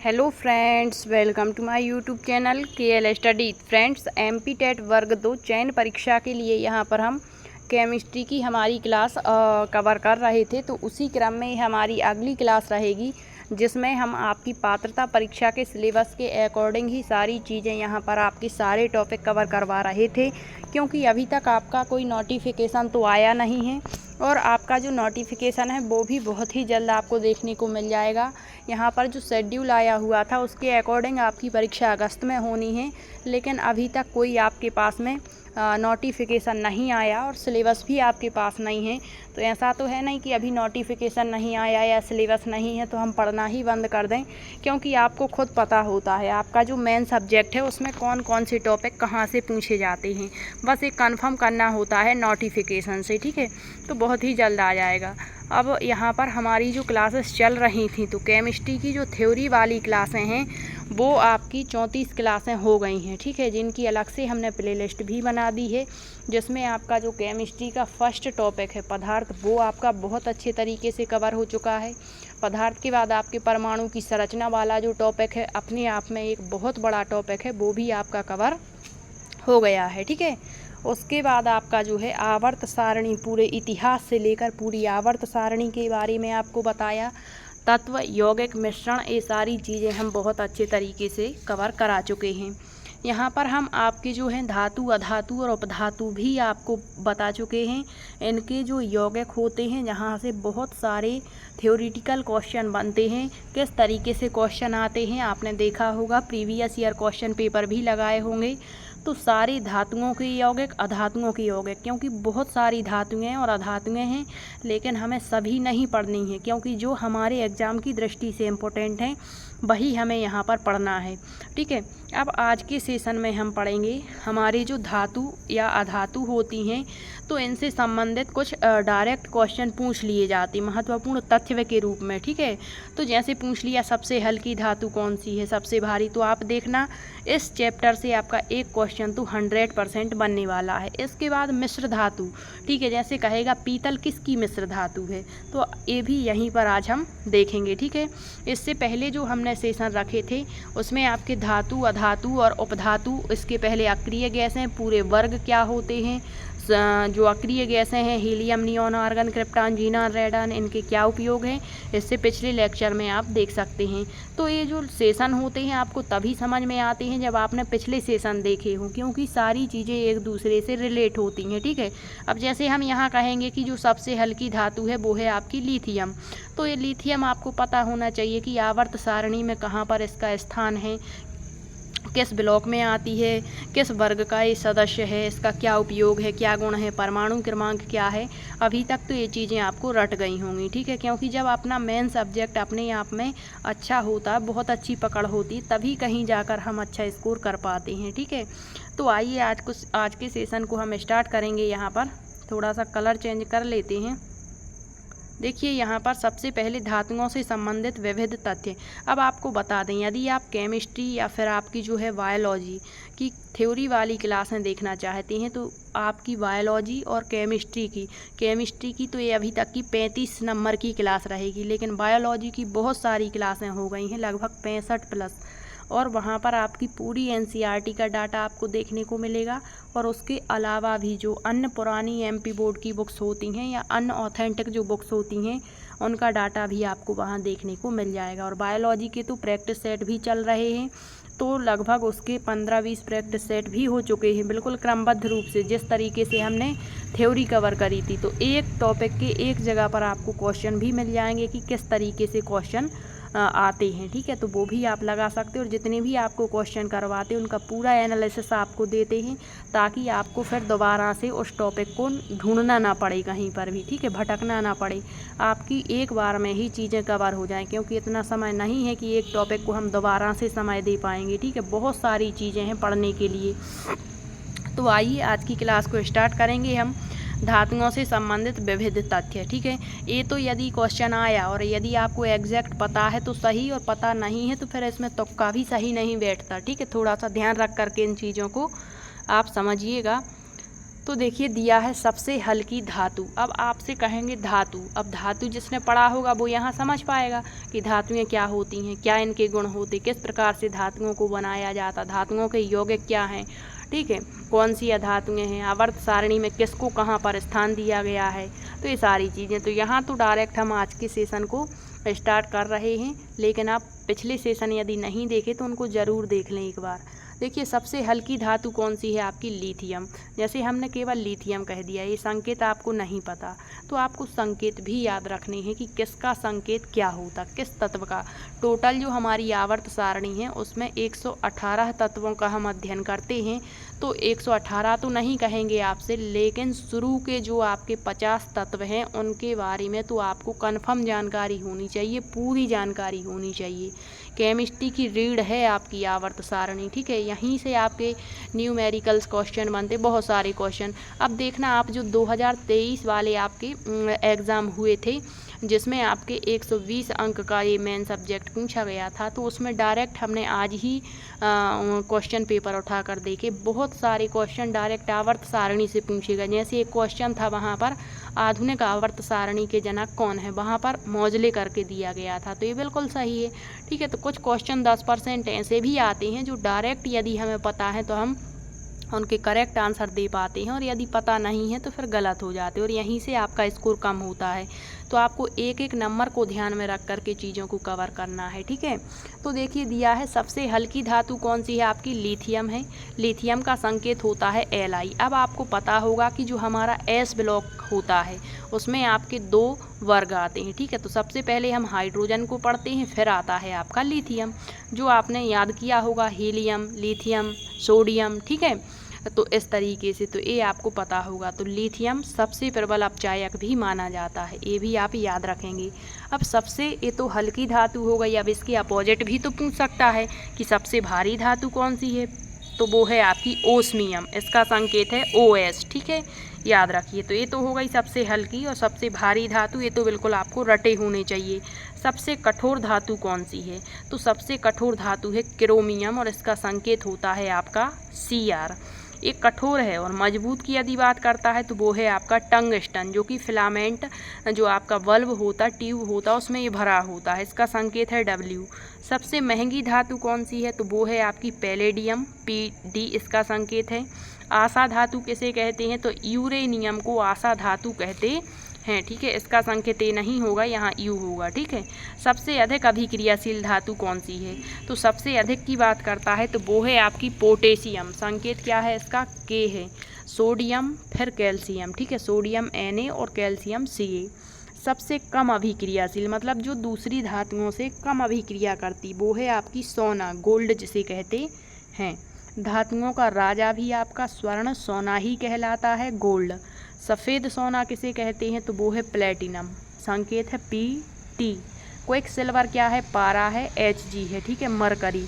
Hello friends, welcome to my YouTube channel KL study. Friends, MP TET वर्ग 2 चयन परीक्षा के लिए यहाँ पर हम केमिस्ट्री की हमारी क्लास कवर कर रहे थे। तो उसी क्रम में हमारी अगली क्लास रहेगी जिसमें हम आपकी पात्रता परीक्षा के सिलेबस के अकॉर्डिंग ही सारी चीज़ें यहाँ पर आपके सारे टॉपिक कवर करवा रहे थे, क्योंकि अभी तक आपका कोई नोटिफिकेशन तो आया नहीं है और आपका जो नोटिफिकेशन है वो भी बहुत ही जल्द आपको देखने को मिल जाएगा। यहाँ पर जो शेड्यूल आया हुआ था उसके अकॉर्डिंग आपकी परीक्षा अगस्त में होनी है, लेकिन अभी तक कोई आपके पास में नोटिफिकेशन नहीं आया और सिलेबस भी आपके पास नहीं है। तो ऐसा तो है नहीं कि अभी नोटिफिकेशन नहीं आया या सिलेबस नहीं है तो हम पढ़ना ही बंद कर दें, क्योंकि आपको खुद पता होता है आपका जो मेन सब्जेक्ट है उसमें कौन कौन से टॉपिक कहाँ से पूछे जाते हैं। बस एक कंफर्म करना होता है नोटिफिकेशन से, ठीक है। तो बहुत ही जल्द आ जाएगा। अब यहाँ पर हमारी जो क्लासेस चल रही थी तो केमिस्ट्री की जो थ्योरी वाली क्लासें हैं वो आपकी 34 क्लासें हो गई हैं, ठीक है, जिनकी अलग से हमने प्लेलिस्ट भी बना दी है, जिसमें आपका जो केमिस्ट्री का फर्स्ट टॉपिक है पदार्थ, वो आपका बहुत अच्छे तरीके से कवर हो चुका है। पदार्थ के बाद आपके परमाणु की संरचना वाला जो टॉपिक है अपने आप में एक बहुत बड़ा टॉपिक है, वो भी आपका कवर हो गया है, ठीक है। उसके बाद आपका जो है आवर्त सारणी, पूरे इतिहास से लेकर पूरी आवर्त सारणी के बारे में आपको बताया। तत्व, यौगिक, मिश्रण, ये सारी चीज़ें हम बहुत अच्छे तरीके से कवर करा चुके हैं। यहाँ पर हम आपके जो हैं धातु, अधातु और उपधातु भी आपको बता चुके हैं। इनके जो यौगिक होते हैं जहाँ से बहुत सारे थ्योरेटिकल क्वेश्चन बनते हैं, किस तरीके से क्वेश्चन आते हैं आपने देखा होगा, प्रीवियस ईयर क्वेश्चन पेपर भी लगाए होंगे। तो सारी धातुओं के यौगिक, अधातुओं के यौगिक, क्योंकि बहुत सारी धातुएं और अधातुएं हैं, लेकिन हमें सभी नहीं पढ़नी है, क्योंकि जो हमारे एग्ज़ाम की दृष्टि से इम्पोर्टेंट हैं वही हमें यहाँ पर पढ़ना है, ठीक है। अब आज के सेशन में हम पढ़ेंगे हमारी जो धातु या अधातु होती हैं तो इनसे संबंधित कुछ डायरेक्ट क्वेश्चन पूछ लिए जाते हैं महत्वपूर्ण तथ्य के रूप में, ठीक है। तो जैसे पूछ लिया सबसे हल्की धातु कौन सी है, सबसे भारी, तो आप देखना इस चैप्टर से आपका एक क्वेश्चन तो 100% बनने वाला है। इसके बाद मिश्र धातु, ठीक है, जैसे कहेगा पीतल किसकी मिश्र धातु है, तो ये भी यहीं पर आज हम देखेंगे, ठीक है। इससे पहले जो हमने सेशन रखे थे उसमें आपके धातु, अधातु और उपधातु, इसके पहले अक्रिय गैसें, पूरे वर्ग क्या होते हैं, जो अक्रिय गैसें हैं helium, neon, argon, krypton, xenon, radon, इनके क्या उपयोग हैं, इससे पिछले लेक्चर में आप देख सकते हैं। तो ये जो सेशन होते हैं आपको तभी समझ में आते हैं जब आपने पिछले सेशन देखे हों, क्योंकि सारी चीज़ें एक दूसरे से रिलेट होती हैं, ठीक है। अब जैसे हम यहाँ कहेंगे कि जो सबसे हल्की धातु है वो है आपकी लिथियम, तो ये लिथियम आपको पता होना चाहिए कि आवर्त सारणी में कहाँ पर इसका स्थान है, किस ब्लॉक में आती है, किस वर्ग का ये सदस्य है, इसका क्या उपयोग है, क्या गुण है, परमाणु क्रमांक क्या है। अभी तक तो ये चीज़ें आपको रट गई होंगी, ठीक है, क्योंकि जब अपना मेन सब्जेक्ट अपने आप में अच्छा होता, बहुत अच्छी पकड़ होती, तभी कहीं जाकर हम अच्छा स्कोर कर पाते हैं, ठीक है। तो आइए आज के सेशन को हम स्टार्ट करेंगे। यहाँ पर थोड़ा सा कलर चेंज कर लेते हैं। देखिए यहाँ पर सबसे पहले धातुओं से संबंधित विविध तथ्य। अब आपको बता दें, यदि आप केमिस्ट्री या फिर आपकी जो है बायोलॉजी की थ्योरी वाली क्लासें देखना चाहते हैं तो आपकी बायोलॉजी और केमिस्ट्री की तो ये अभी तक की 35 नंबर की क्लास रहेगी, लेकिन बायोलॉजी की बहुत सारी क्लासें हो गई हैं, लगभग 65 प्लस, और वहाँ पर आपकी पूरी NCERT का डाटा आपको देखने को मिलेगा। और उसके अलावा भी जो अन्य पुरानी MP बोर्ड की बुक्स होती हैं या अन्य ऑथेंटिक जो बुक्स होती हैं उनका डाटा भी आपको वहाँ देखने को मिल जाएगा। और बायोलॉजी के तो प्रैक्टिस सेट भी चल रहे हैं, तो लगभग उसके 15-20 प्रैक्टिस सेट भी हो चुके हैं, बिल्कुल क्रमबद्ध रूप से जिस तरीके से हमने थ्योरी कवर करी थी। तो एक टॉपिक के एक जगह पर आपको क्वेश्चन भी मिल जाएंगे कि किस तरीके से क्वेश्चन आते हैं, ठीक है। तो वो भी आप लगा सकते हो, और जितने भी आपको क्वेश्चन करवाते हैं उनका पूरा एनालिसिस आपको देते हैं, ताकि आपको फिर दोबारा से उस टॉपिक को ढूंढना ना पड़े कहीं पर भी, ठीक है, भटकना ना पड़े, आपकी एक बार में ही चीज़ें कवर हो जाएं, क्योंकि इतना समय नहीं है कि एक टॉपिक को हम दोबारा से समय दे पाएंगे, ठीक है। बहुत सारी चीज़ें हैं पढ़ने के लिए। तो आइए आज की क्लास को स्टार्ट करेंगे हम धातुओं से संबंधित विविध तथ्य, ठीक है। ये तो यदि क्वेश्चन आया और यदि आपको एग्जैक्ट पता है तो सही, और पता नहीं है तो फिर इसमें तुक्का भी सही नहीं बैठता, ठीक है। थोड़ा सा ध्यान रख करके इन चीज़ों को आप समझिएगा। तो देखिए दिया है सबसे हल्की धातु। अब आपसे कहेंगे धातु, अब धातु जिसने पढ़ा होगा वो यहाँ समझ पाएगा कि धातुएं क्या होती हैं, क्या इनके गुण होते, किस प्रकार से धातुओं को बनाया जाता, धातुओं के यौगिक क्या हैं, ठीक है, कौन सी धातुएं हैं, आवर्त सारणी में किसको कहाँ पर स्थान दिया गया है, तो ये सारी चीज़ें। तो यहाँ तो डायरेक्ट हम आज के सेशन को स्टार्ट कर रहे हैं, लेकिन आप पिछले सेशन यदि नहीं देखे तो उनको ज़रूर देख लें एक बार। देखिए सबसे हल्की धातु कौन सी है आपकी, लिथियम। जैसे हमने केवल लिथियम कह दिया, ये संकेत आपको नहीं पता तो आपको संकेत भी याद रखने हैं कि किसका संकेत क्या होता, किस तत्व का। टोटल जो हमारी आवर्त सारणी है उसमें 118 तत्वों का हम अध्ययन करते हैं, तो 118 तो नहीं कहेंगे आपसे, लेकिन शुरू के जो आपके 50 तत्व हैं उनके बारे में तो आपको कन्फर्म जानकारी होनी चाहिए, पूरी जानकारी होनी चाहिए। केमिस्ट्री की रीढ़ है आपकी आवर्त सारणी, ठीक है, यहीं से आपके न्यूमेरिकल्स क्वेश्चन बनते, बहुत सारे क्वेश्चन। अब देखना आप जो 2023 वाले आपके एग्ज़ाम हुए थे जिसमें आपके 120 अंक का ये मेन सब्जेक्ट पूछा गया था, तो उसमें डायरेक्ट हमने आज ही क्वेश्चन पेपर उठा कर देखे, बहुत सारे क्वेश्चन डायरेक्ट आवर्त सारणी से पूछे गए। जैसे एक क्वेश्चन था वहाँ पर आधुनिक आवर्त सारणी के जनक कौन है, वहाँ पर मौजले करके दिया गया था, तो ये बिल्कुल सही है, ठीक है। तो कुछ क्वेश्चन 10% ऐसे भी आते हैं जो डायरेक्ट यदि हमें पता है तो हम उनके करेक्ट आंसर दे पाते हैं, और यदि पता नहीं है तो फिर गलत हो जाते हैं, और यहीं से आपका स्कोर कम होता है। तो आपको एक एक नंबर को ध्यान में रख कर के चीज़ों को कवर करना है, ठीक है। तो देखिए दिया है सबसे हल्की धातु कौन सी है आपकी, लिथियम है। लिथियम का संकेत होता है Li। अब आपको पता होगा कि जो हमारा S ब्लॉक होता है उसमें आपके 2 वर्ग आते हैं, ठीक है। तो सबसे पहले हम हाइड्रोजन को पढ़ते हैं, फिर आता है आपका लिथियम, जो आपने याद किया होगा, हीलियम, लिथियम, सोडियम, ठीक है। तो इस तरीके से तो ये आपको पता होगा। तो लिथियम सबसे प्रबल अपचायक भी माना जाता है, ये भी आप याद रखेंगे। अब सबसे, ये तो हल्की धातु हो गई, अब इसके अपोजिट भी तो पूछ सकता है कि सबसे भारी धातु कौन सी है, तो वो है आपकी ओस्मियम, इसका संकेत है OS, ठीक है, याद रखिए। तो ये तो हो गई सबसे हल्की और सबसे भारी धातु, ये तो बिल्कुल आपको रटे होने चाहिए। सबसे कठोर धातु कौन सी है, तो सबसे कठोर धातु है क्रोमियम, और इसका संकेत होता है आपका Cr। एक कठोर है और मजबूत की यदि बात करता है तो वो है आपका टंगस्टन, जो कि फिलामेंट जो आपका बल्ब होता, ट्यूब होता, उसमें ये भरा होता है, इसका संकेत है W। सबसे महंगी धातु कौन सी है, तो वो है आपकी पैलेडियम, Pd, इसका संकेत है। आशा धातु किसे कहते हैं, तो यूरेनियम को आशा धातु कहते हैं, ठीक है, इसका संकेत ए नहीं होगा, यहाँ यू होगा, ठीक है। सबसे अधिक अभिक्रियाशील धातु कौन सी है, तो सबसे अधिक की बात करता है तो वो है आपकी पोटेशियम, संकेत क्या है इसका, के है। सोडियम, फिर कैल्शियम, ठीक है, सोडियम Na और कैल्शियम Ca। सबसे कम अभिक्रियाशील, मतलब जो दूसरी धातुओं से कम अभिक्रिया करती, वो है आपकी सोना, गोल्ड जिसे कहते हैं। धातुओं का राजा भी आपका स्वर्ण सोना ही कहलाता है, गोल्ड। सफ़ेद सोना किसे कहते हैं, तो वो है प्लेटिनम, संकेत है Pt। क्विक सिल्वर क्या है, पारा है, Hg है, ठीक है, मरकरी।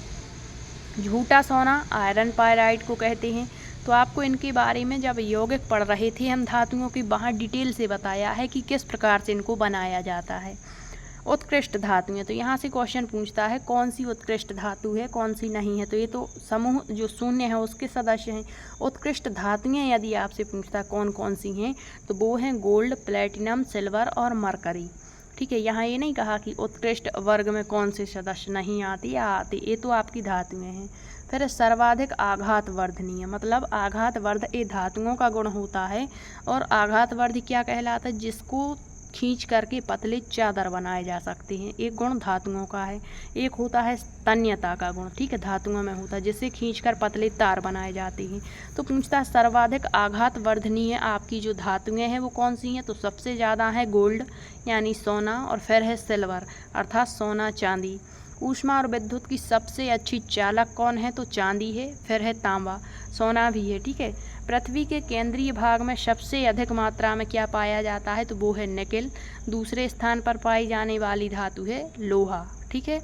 झूठा सोना आयरन पायराइड को कहते हैं। तो आपको इनके बारे में जब यौगिक पढ़ रहे थे हम धातुओं की, वहाँ डिटेल से बताया है कि किस प्रकार से इनको बनाया जाता है। उत्कृष्ट धातुएं, तो यहाँ से क्वेश्चन पूछता है कौन सी उत्कृष्ट धातु है, कौन सी नहीं है, तो ये तो समूह जो शून्य है उसके सदस्य हैं। उत्कृष्ट धातुएं यदि आपसे पूछता कौन कौन सी हैं, तो वो हैं गोल्ड, प्लेटिनम, सिल्वर और मरकरी, ठीक है। यहाँ ये नहीं कहा कि उत्कृष्ट वर्ग में कौन से सदस्य नहीं आती या आते, ये तो आपकी धातुएं हैं। फिर सर्वाधिक आघात वर्धनीय, मतलब आघात वर्ध ये धातुओं का गुण होता है, और आघात वर्ध क्या कहलाता है, जिसको खींच करके पतले चादर बनाए जा सकते हैं, एक गुण धातुओं का है। एक होता है तन्यता का गुण, ठीक है, धातुओं में होता है, जिससे खींचकर पतले तार बनाए जाते हैं। तो पूछता है सर्वाधिक आघात वर्धनीय आपकी जो धातुएं हैं वो कौन सी हैं, तो सबसे ज़्यादा है गोल्ड यानी सोना, और फिर है सिल्वर अर्थात सोना चांदी। ऊष्मा और विद्युत की सबसे अच्छी चालक कौन है, तो चांदी है, फिर है तांबा, सोना भी है, ठीक है। पृथ्वी के केंद्रीय भाग में सबसे अधिक मात्रा में क्या पाया जाता है, तो वो है निकेल। दूसरे स्थान पर पाई जाने वाली धातु है लोहा, ठीक है।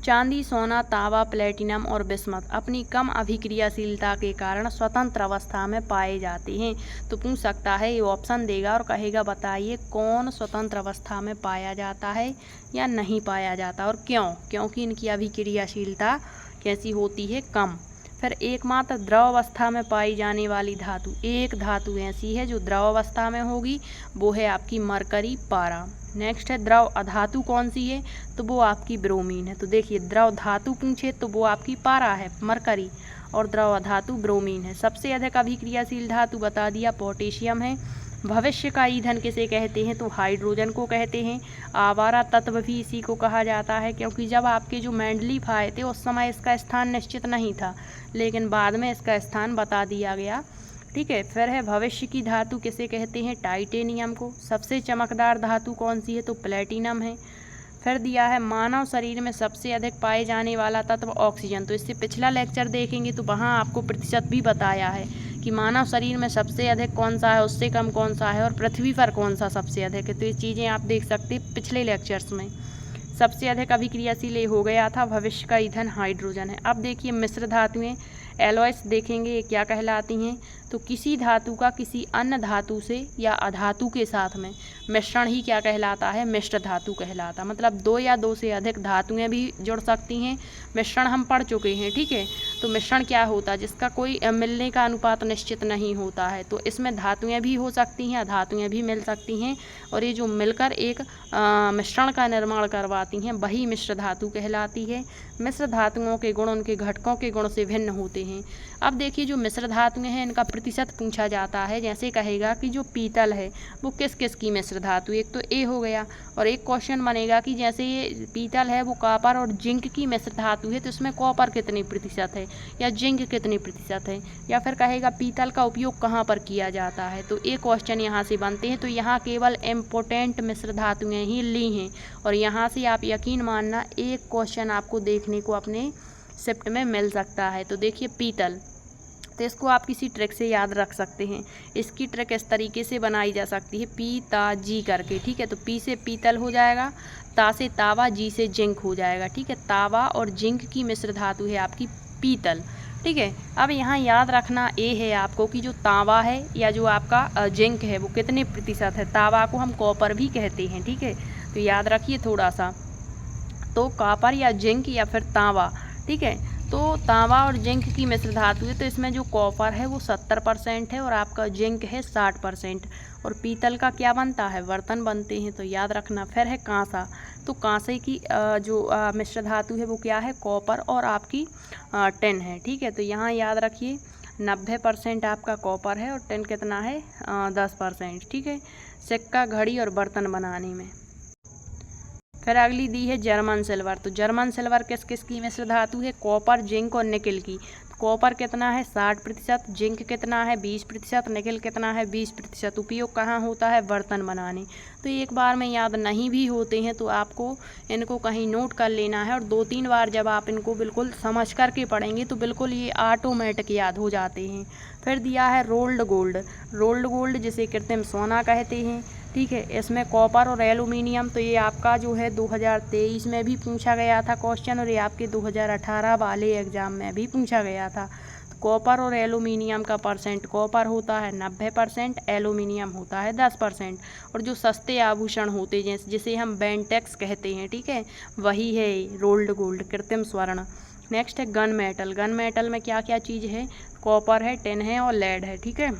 चांदी, सोना, तांबा, प्लेटिनम और बिस्मथ अपनी कम अभिक्रियाशीलता के कारण स्वतंत्र अवस्था में पाए जाते हैं। तो पूछ सकता है, ये ऑप्शन देगा और कहेगा बताइए कौन स्वतंत्र अवस्था में पाया जाता है या नहीं पाया जाता, और क्यों, क्योंकि इनकी अभिक्रियाशीलता कैसी होती है, कम। फिर एकमात्र द्रव अवस्था में पाई जाने वाली धातु, एक धातु ऐसी है जो द्रव अवस्था में होगी, वो है आपकी मरकरी पारा। नेक्स्ट है द्रव अधातु कौन सी है, तो वो आपकी ब्रोमीन है। तो देखिए द्रव धातु पूछे तो वो आपकी पारा है मरकरी, और द्रव अधातु ब्रोमीन है। सबसे अधिक अभिक्रियाशील धातु बता दिया पोटेशियम है। भविष्य का ईंधन किसे कहते हैं, तो हाइड्रोजन को कहते हैं। आवारा तत्व भी इसी को कहा जाता है, क्योंकि जब आपके जो मेंडलीफ आए थे उस समय इसका स्थान निश्चित नहीं था, लेकिन बाद में इसका स्थान बता दिया गया। ठीक है, फिर है भविष्य की धातु किसे कहते हैं, टाइटेनियम को। सबसे चमकदार धातु कौन सी है, तो प्लेटिनम है। फिर दिया है मानव शरीर में सबसे अधिक पाए जाने वाला तत्व ऑक्सीजन। तो इससे पिछला लेक्चर देखेंगे तो वहाँ आपको प्रतिशत भी बताया है कि मानव शरीर में सबसे अधिक कौन सा है, उससे कम कौन सा है, और पृथ्वी पर कौन सा सबसे अधिक है। तो ये चीज़ें आप देख सकते हैं पिछले लेक्चर्स में। सबसे अधिक अभिक्रियाशील ये हो गया था, भविष्य का ईंधन हाइड्रोजन है। अब देखिए मिश्र धातुएं, एलॉयस देखेंगे ये क्या कहलाती हैं, तो किसी धातु का किसी अन्य धातु से या अधातु के साथ में मिश्रण ही क्या कहलाता है, मिश्र धातु कहलाता। मतलब दो या दो से अधिक धातुएं भी जुड़ सकती हैं। मिश्रण हम पढ़ चुके हैं, ठीक है। तो मिश्रण क्या होता है, जिसका कोई मिलने का अनुपात निश्चित नहीं होता है। तो इसमें धातुएं भी हो सकती हैं, अधातुएं भी मिल सकती हैं, और ये जो मिलकर एक मिश्रण का निर्माण करवाती हैं वही मिश्र धातु कहलाती है। मिश्र धातुओं के गुण उनके घटकों के गुण से भिन्न होते हैं। अब देखिए जो मिश्र धातुएं हैं इनका प्रतिशत पूछा जाता है। जैसे कहेगा कि जो पीतल है वो किस किस की मिश्र धातु, एक तो ए हो गया, और एक क्वेश्चन बनेगा कि जैसे ये पीतल है वो कॉपर और जिंक की मिश्र धातु है, तो इसमें कॉपर कितनी प्रतिशत है या जिंक कितनी प्रतिशत है, या फिर कहेगा पीतल का उपयोग कहाँ पर किया जाता है। तो ये क्वेश्चन यहाँ से बनते हैं। तो यहाँ केवल इम्पोर्टेंट मिश्र धातुएं ही ली हैं, और यहाँ से आप यकीन मानना एक क्वेश्चन आपको देखने को अपने शिफ्ट में मिल सकता है। तो देखिए पीतल, तो इसको आप किसी ट्रिक से याद रख सकते हैं। इसकी ट्रिक इस तरीके से बनाई जा सकती है, पी ता जी करके, ठीक है। तो पी से पीतल हो जाएगा, ता से तावा, जी से जिंक हो जाएगा, ठीक है। तावा और जिंक की मिश्र धातु है आपकी पीतल, ठीक है। अब यहाँ याद रखना ये है आपको कि जो तांबा है या जो आपका जिंक है वो कितने प्रतिशत है। तांबा को हम कॉपर भी कहते हैं, ठीक है। तो याद रखिए थोड़ा सा, तो कॉपर या जिंक या फिर तांबा, ठीक है। तो तांबा और जिंक की मिश्र धातु है, तो इसमें जो कॉपर है वो 70% है और आपका जिंक है 60%। और पीतल का क्या बनता है, बर्तन बनते हैं, तो याद रखना। फिर है कांसा, तो कांसे की जो मिश्र धातु है वो क्या है, कॉपर और आपकी टिन है, ठीक है। तो यहाँ याद रखिए 90% आपका कॉपर है और टिन कितना है 10%, ठीक है। सिक्का, घड़ी और बर्तन बनाने में। फिर अगली दी है जर्मन सिल्वर, तो जर्मन सिल्वर किस किस की मिश्र धातु है, कॉपर, जिंक और निकिल की। कॉपर कितना है 60%, जिंक कितना है 20%, निकिल कितना है 20%। उपयोग कहाँ होता है, बर्तन बनाने। तो एक बार में याद नहीं भी होते हैं तो आपको इनको कहीं नोट कर लेना है, और 2-3 बार जब आप इनको बिल्कुल समझ करके पढ़ेंगे तो बिल्कुल ये ऑटोमेटिक याद हो जाते हैं। फिर दिया है रोल्ड गोल्ड, रोल्ड गोल्ड जिसे कृत्रिम सोना कहते हैं, ठीक है। इसमें कॉपर और एल्यूमिनियम, तो ये आपका जो है 2023 में भी पूछा गया था क्वेश्चन, और ये आपके 2018 वाले एग्जाम में भी पूछा गया था। तो कॉपर और एल्यूमिनियम का परसेंट, कॉपर होता है 90%, एल्यूमिनियम होता है 10%। और जो सस्ते आभूषण होते हैं जिसे हम बेंटेक्स कहते हैं, ठीक है, वही है रोल्ड गोल्ड, कृत्रिम स्वर्ण। नेक्स्ट है गन मेटल, गन मेटल में क्या क्या चीज़ है, कॉपर है, टिन है और लेड है, ठीक है।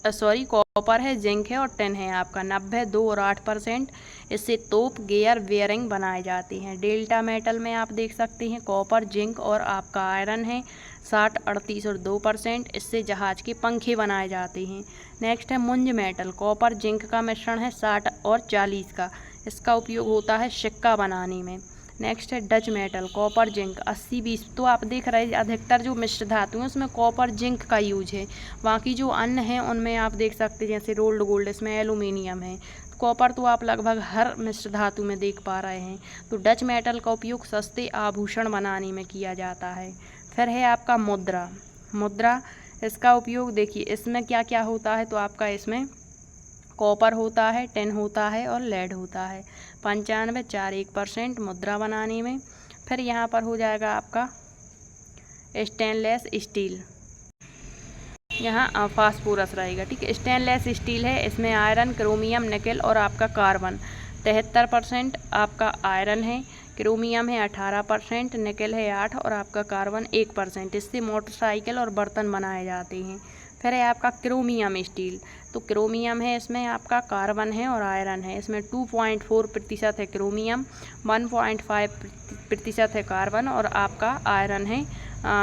सॉरी, कॉपर है, जिंक है और टिन है आपका 90, 2 और 8%। इससे तोप, गियर, बेयरिंग बनाए जाते हैं। डेल्टा मेटल में आप देख सकते हैं कॉपर, जिंक और आपका आयरन है 60, 38 और 2%। इससे जहाज के पंखे बनाए जाते हैं। नेक्स्ट है मुंज मेटल, कॉपर, जिंक का मिश्रण है 60 और 40 का। इसका उपयोग होता है सिक्का बनाने में। नेक्स्ट है डच मेटल, कॉपर, जिंक 80-20। तो आप देख रहे हैं अधिकतर जो मिश्र धातु हैं उसमें कॉपर, जिंक का यूज है। बाकी जो अन्य हैं उनमें आप देख सकते हैं जैसे रोल्ड गोल्ड, इसमें एल्यूमिनियम है। कॉपर तो आप लगभग हर मिश्र धातु में देख पा रहे हैं। तो डच मेटल का उपयोग सस्ते आभूषण बनाने में किया जाता है। फिर है आपका मुद्रा, मुद्रा इसका उपयोग देखिए इसमें क्या क्या होता है, तो आपका इसमें कॉपर होता है, टिन होता है और लेड होता है। 95, 4, 1% मुद्रा बनाने में। फिर यहाँ पर हो जाएगा आपका स्टेनलेस स्टील, यहाँ फास्फोरस रहेगा, ठीक है। स्टेनलेस स्टील है, इसमें आयरन, क्रोमियम, निकेल और आपका कार्बन। 73% आपका आयरन है, क्रोमियम है 18%, निकेल है 8 और आपका कार्बन 1%। इससे मोटरसाइकिल और बर्तन बनाए जाते हैं। फिर है आपका क्रोमियम स्टील, तो क्रोमियम है, इसमें आपका कार्बन है और आयरन है। इसमें 2.4% है क्रोमियम, 1.5% है कार्बन और आपका आयरन है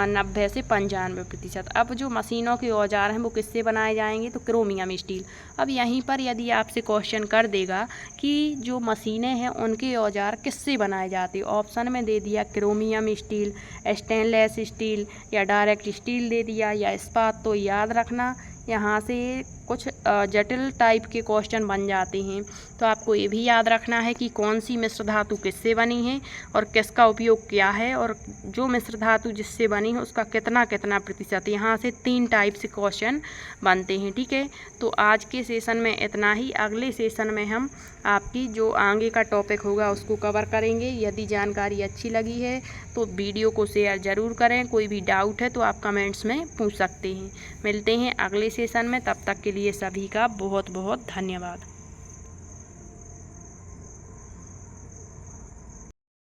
90 से 95%। अब जो मशीनों के औजार हैं वो किससे बनाए जाएंगे, तो क्रोमियम स्टील। अब यहीं पर यदि आपसे क्वेश्चन कर देगा कि जो मशीनें हैं उनके औजार किससे बनाए जाते, ऑप्शन में दे दिया क्रोमियम स्टील, स्टेनलेस स्टील या डायरेक्ट स्टील दे दिया या इस्पात, तो याद रखना यहाँ से कुछ जटिल टाइप के क्वेश्चन बन जाते हैं। तो आपको ये भी याद रखना है कि कौन सी मिश्र धातु किससे बनी है और किसका उपयोग क्या है, और जो मिश्र धातु जिससे बनी है उसका कितना कितना प्रतिशत। यहाँ से 3 टाइप से क्वेश्चन बनते हैं। ठीक है, तो आज के सेशन में इतना ही। अगले सेशन में हम आपकी जो आगे का टॉपिक होगा उसको कवर करेंगे। यदि जानकारी अच्छी लगी है तो वीडियो को शेयर ज़रूर करें। कोई भी डाउट है तो आप कमेंट्स में पूछ सकते हैं। मिलते हैं अगले सेशन में, तब तक के लिए सभी का बहुत बहुत धन्यवाद।